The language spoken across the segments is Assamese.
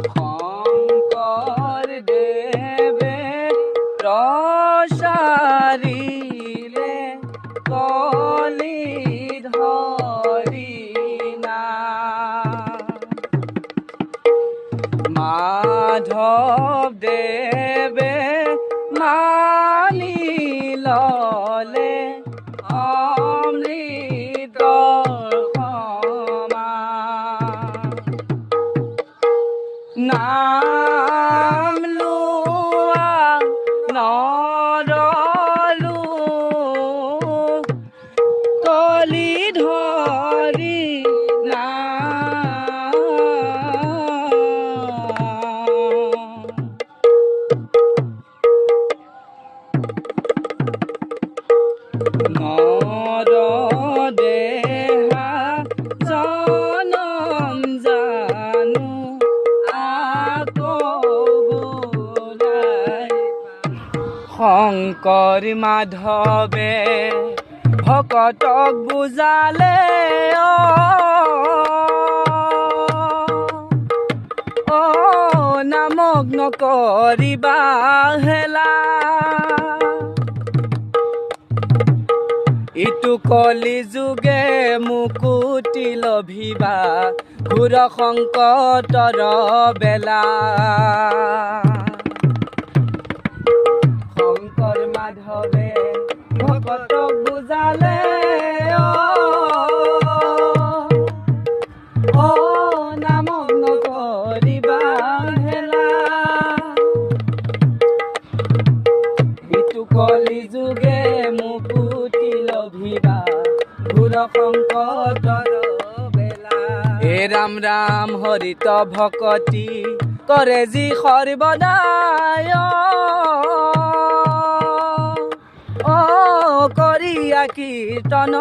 শংকৰ দেৱে প্ৰসাৰিলে কলি ধৰি নাম। মাধৱ দেৱে মানি ললে অমৃতৰ সমান। নাম লোৱা নৰলো কলি ধৰি নাম। নৰ দেহা জনম জানো আকৌ বোলাই। শংকৰ মাধৱে ভকতক বুজালে অ নামক নকৰিবা হেলা। ইটো কলি যুগে মুকুতি লভিবা ঘোৰ সংকটৰ বেলা। শংকৰ মাধৱে ভকতক বুজালে অ নামক নকৰিবা হেলা। ইটো কলি যুগে মুকুতি লভিবা ঘোৰ সংকটৰ বেলা। হে ৰাম ৰাম হৰিত ভকতি কৰে যি সৰ্বদায় অ কৰিয়া কীৰ্তন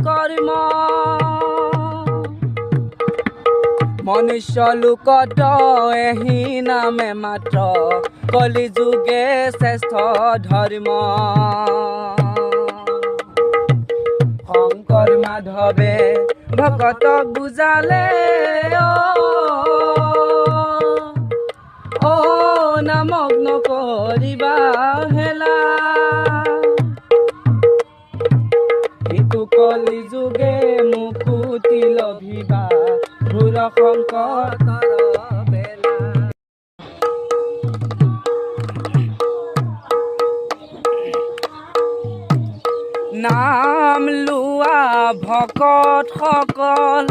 কৰ্ম। মনুষ্য লোকত এহি নামে মাত্ৰ কলি যুগে শ্ৰেষ্ঠ ধৰ্ম। শংকৰ মাধৱে ভকতক বুজালে অ নামক নকৰিবা হেলা। ইটো কলি যুগে মুকুতি লভিবা ঘোৰ সংকটৰ বেলা। নাম লোৱা ভকত সকল